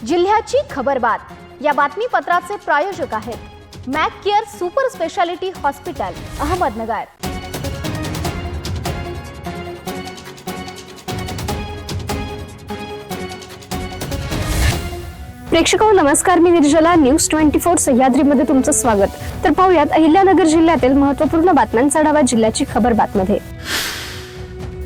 जिल्ह्याची खबरबात या बातमीपत्राचे प्रायोजक आहेत Mac care super speciality hospital Ahmednagar. प्रेक्षकांनो नमस्कार, मी निर्जला न्यूज 24 सह्याद्रीमध्ये तुमचं स्वागत। तर पाहूयात अहिल्यानगर जिल्ह्यातील महत्त्वपूर्ण बातम्यांचा आढावा जिल्ह्याची खबरबातमध्ये।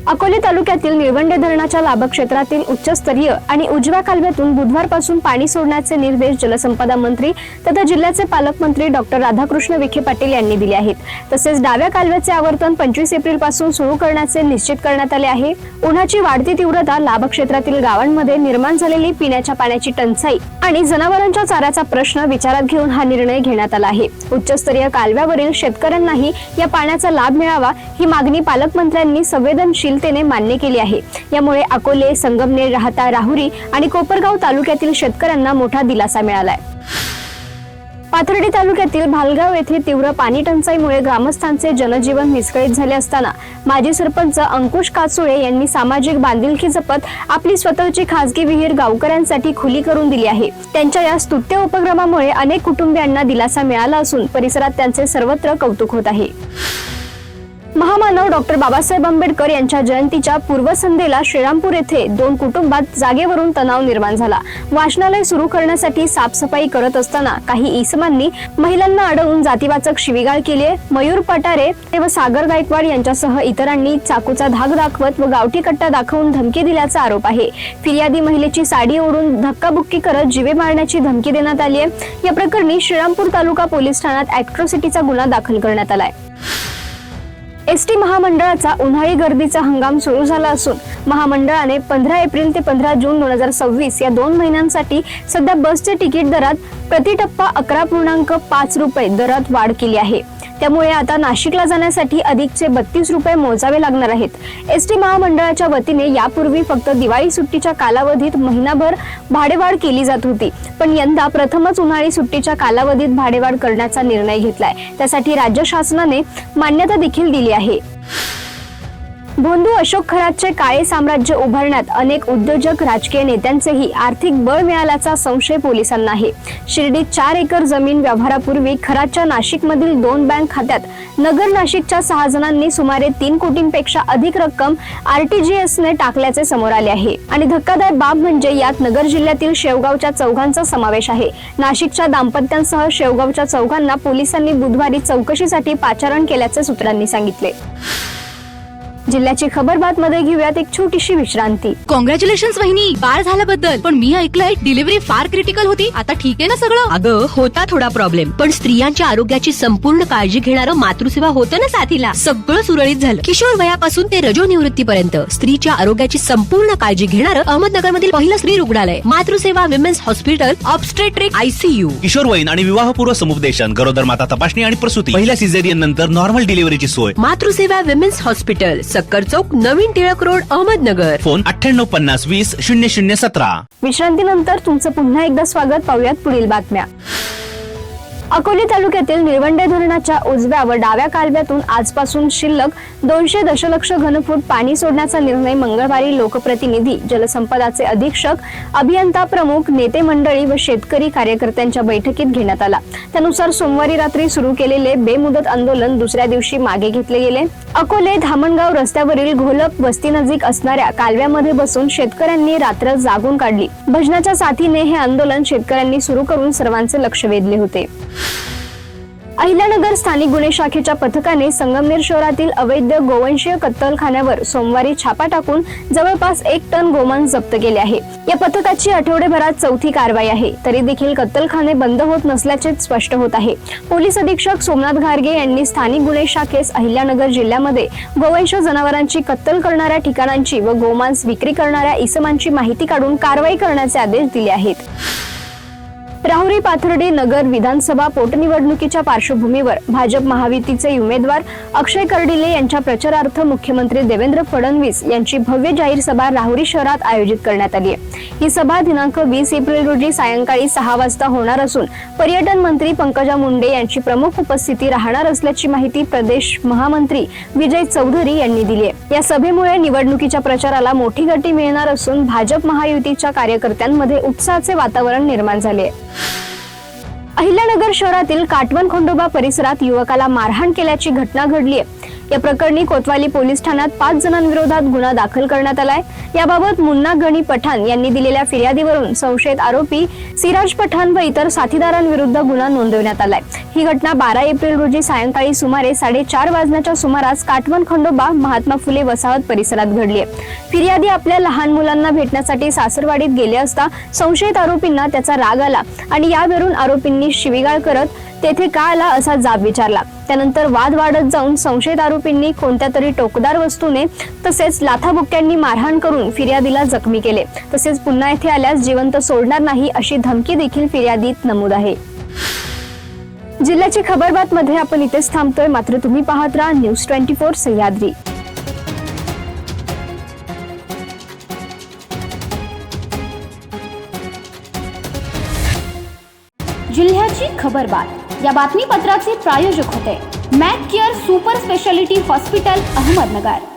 अकोले तालुक्यातील निळवंडे धरणाच्या लाभक्षेत्रातील उच्चस्तरीय आणि उजव्या कालव्यातून बुधवारपासून पाणी सोडण्याचे निर्देश जलसंपदा मंत्री तथा जिल्ह्याचे पालकमंत्री डॉक्टर राधाकृष्ण विखे पाटील यांनी दिले आहेत। तसेच डाव्या कालव्याचे आवर्तन 25 एप्रिल पासून सुरू करण्याचे निश्चित करण्यात आले आहे। उन्हाची वाढती तीव्रता, लाभक्षेत्रातील गावांमध्ये निर्माण झालेली पिण्याच्या पाण्याची टंचाई आणि जनावरांच्या चाऱ्याचा प्रश्न विचारात घेऊन हा निर्णय घेण्यात आला आहे। उच्चस्तरीय कालव्यावरील शेतकऱ्यांनाही या पाण्याचा लाभ मिळावा ही मागणी पालकमंत्र्यांनी संवेदनशीलतेने मान्य केली आहे। यामुळे अकोले, संगमनेर, राहता, राहुरी आणि कोपरगाव तालुक्यातील शेतकऱ्यांना मोठा दिलासा मिळाला आहे। पाथर्डी तालुक्यातील भालगाव येथे तीव्र पाणी टंचाईमुळे ग्रामस्थांचे जनजीवन विस्कळीत झाले असताना माजी सरपंच अंकुश काचुळे यांनी सामाजिक बांधिलकी जपत आपली स्वतःची खासगी विहीर गावकऱ्यांसाठी खुली करून दिली आहे। त्यांच्या या स्तुत्य उपक्रमामुळे अनेक कुटुंबियांना दिलासा मिळाला असून परिसरात त्यांचे सर्वत्र कौतुक होत आहे। महामानव डॉक्टर बाबासाहेब आंबेडकर यांच्या जयंतीच्या पूर्वसंध्येला श्रीरामपूर येथे दोन कुटुंबात जागेवरून तणाव निर्माण झाला। वाचनालय सुरू करण्यासाठी साफसफाई करत असताना काही इसमांनी महिलांना अडवून जातीवाचक शिवीगाळ केली। मयूर पटारे व सागर गायकवाड यांच्यासह इतरांनी चाकूचा धाक दाखवत व गावठी कट्टा दाखवून धमकी दिल्याचा आरोप आहे। फिर्यादी महिलेची साडी ओढून धक्काबुक्की करत जीवे मारण्याची धमकी देण्यात आली आहे। या प्रकरणी श्रीरामपूर तालुका पोलीस ठाण्यात ॲट्रॉसिटीचा गुन्हा दाखल करण्यात आलाय। एसटी महामंडळाचा उन्हाळी गर्दीचा हंगाम सुरू झाला असून महामंडळाने 15 एप्रिल ते 15 जून 2026 या 2 महिन्यांसाठी सध्या बसचे तिकीट दरात प्रति टप्पा 11.5 रुपये दरात वाढ केली आहे। त्यामुळे आता नाशिकला जाण्यासाठी अधिकचे 32 रुपये मोजावे लागणार आहेत। एसटी महामंडळाच्या वतीने यापूर्वी फक्त दिवाळी सुट्टीच्या कालावधीत महिनाभर भाडेवाढ केली जात होती, पण यंदा प्रथमच उन्हाळी सुट्टीच्या कालावधीत भाडेवाढ करण्याचा निर्णय घेतलाय। त्यासाठी राज्य शासनाने मान्यता देखील दिली आहे। भोंदू अशोक खरातचे काळे साम्राज्य उभारण्यात अनेक उद्योजक, राजकीय नेत्यांचेही आर्थिक बळ मिळाल्याचा संशय पोलिसांना आहे। शिर्डीत 4 एकर जमीन व्यवहारापूर्वी खरातच्या नाशिकमधील 2 बँक खात्यात नगर नाशिकच्या 6 जणांनी सुमारे 3 कोटींपेक्षा अधिक रक्कम RTGSने टाकल्याचे समोर आले आहे। आणि धक्कादायक बाब म्हणजे यात नगर जिल्ह्यातील शेवगावच्या चौघांचा समावेश आहे। नाशिकच्या दाम्पत्यांसह शेवगावच्या चौघांना पोलिसांनी बुधवारी चौकशीसाठी पाचारण केल्याचे सूत्रांनी सांगितले। जिल्ह्याची खबरबात मध्ये घेऊयात एक छोटीशी विश्रांती। कॉंग्रॅच्युलेशन्स वहिनी, बाळ झाल्याबद्दल। पण मी ऐकलंय डिलिव्हरी फार क्रिटिकल होती। आता ठीक आहे ना सगळं? अगं होता थोडा प्रॉब्लेम, पण स्त्रियांच्या आरोग्याची संपूर्ण काळजी घेणारं मातृसेवा होतं ना साथीला। सगळं सुरळीत झालं। किशोर वयापासून ते रजोनिवृत्तीपर्यंत स्त्रीच्या आरोग्याची संपूर्ण काळजी घेणारं अहमदनगर मधील पहिलं स्त्री रुग्णालय Matruseva women's hospital, obstetric ICU, किशोरवयीन आणि विवाहपूर्व समुपदेशन, गरोदर माता तपासणी आणि प्रसूती, पहिल्या सिझेरियन नंतर नॉर्मल डिलिव्हरीची सोय। मातृसेवा विमेन्स हॉस्पिटल, सक्कर चौक, नवीन टिळक रोड, अहमदनगर। फोन 9850200017। विश्रांतीनंतर तुमचं पुन्हा एकदा स्वागत। पाहूयात पुढील बातम्या। अकोले तालुक्यातील निळवंडे धरणाच्या उजव्या व डाव्या कालव्यातून आजपासून शिल्लक 200 दशलक्ष घनफूट पाणी सोडण्याचा निर्णय मंगळवारी लोकप्रतिनिधी, जलसंपदाचे अधीक्षक, अभियंता प्रमुख, नेते मंडळी व शेतकरी कार्यकर्त्यांच्या बैठकीत घेण्यात आला। त्यानुसार सोमवारी रात्री सुरू केलेले बेमुदत आंदोलन दुसऱ्या दिवशी मागे घेतले गेले। अकोले धामणगाव रस्त्यावरील घोलप वस्तीनजीक असणाऱ्या कालव्यामध्ये बसून शेतकऱ्यांनी रात्र जागून काढली। भजनाच्या साथीने हे आंदोलन शेतकऱ्यांनी सुरू करून सर्वांचे लक्ष वेधले होते। अहिल्यानगर स्थानिक गुन्हे शाखेच्या पथकाने संगमनेर शहरातील अवैध गोवंशीय कत्तलखान्यावर सोमवारी छापा टाकून जवळपास 1 टन गोमांस जप्त केले आहे। या पथकाची आठवड्याभरात 4थी कारवाई आहे। तरी देखील कत्तलखाने बंद होत नसल्याचे स्पष्ट होत आहे। पोलीस अधीक्षक सोमनाथ घारगे यांनी स्थानिक गुन्हे शाखेस अहिल्यानगर जिल्ह्यामध्ये गोवंश जनावरांची कत्तल करणाऱ्या ठिकाणांची व गोमांस विक्री करणाऱ्या इसमांची माहिती काढून कारवाई करण्याचे आदेश दिले आहेत। राहुरी पाथर्डी नगर विधानसभा पोटनिवडणुकीच्या पार्श्वभूमीवर भाजप महायुतीचे उमेदवार अक्षय कर्डिले यांच्या प्रचारार्थ मुख्यमंत्री देवेंद्र फडणवीस यांची भव्य जाहीर सभा राहुरी शहरात आयोजित करण्यात आली आहे। ही सभा दिनांक 20 एप्रिल रोजी सायंकाळी 6 वाजता होणार असून पर्यटन मंत्री पंकजा मुंडे यांची प्रमुख उपस्थिती राहणार असल्याची माहिती प्रदेश महामंत्री विजय चौधरी यांनी दिली आहे। या सभेमुळे निवडणुकीच्या प्रचाराला मोठी गती मिळणार असून भाजप महायुतीच्या कार्यकर्त्यांमध्ये उत्साहाचे वातावरण निर्माण झाले आहे। अहिल्यानगर शहरातील काटवण खंडोबा परिसरात युवकाला मारहाण केल्याची घटना घडली आहे। या प्रकरणी कोतवाली पोलीस ठाण्यात 5 जणांविरोधात गुन्हा दाखल करण्यात आलाय। याबाबत मुन्ना गणी पठाण यांनी दिलेल्या फिर्यादीवरून संशयित आरोपी सिराज पठाण व इतर साथीदारांविरुद्ध गुन्हा नोंदवण्यात आलाय। ही घटना 12 एप्रिल रोजी सायंकाळी सुमारे 4:30 वाजण्याच्या सुमारास काटवण खंडोबा महात्मा फुले वसाहत परिसरात घडली आहे। फिर्यादी आपल्या लहान मुलांना भेटण्यासाठी सासरवाडीत गेले असता संशयित आरोपींना त्याचा राग आला आणि यावरून आरोपींनी शिवीगाळ करत तेथे का आला असा जाब विचारला। त्यानंतर वाद वाढत जाऊन संशयित आरोपींनी कोणत्या तरी टोकदार वस्तूने तसेच लाथाबुक्क्यांनी मारहाण करून फिर्यादीला जखमी केले। तसेच पुन्हा येथे आल्यास जिवंत सोडणार नाही अशी धमकी देखील फिर्यादीत नमूद आहे। जिल्ह्याची खबरबात मध्ये आपण इथेच थांबतोय, मात्र तुम्ही पाहत राहा न्यूज 24 सह्याद्री। जिल्ह्याची खबरबात या बातमीपत्राचे प्रायोजक होते Mac care super speciality hospital Ahmednagar.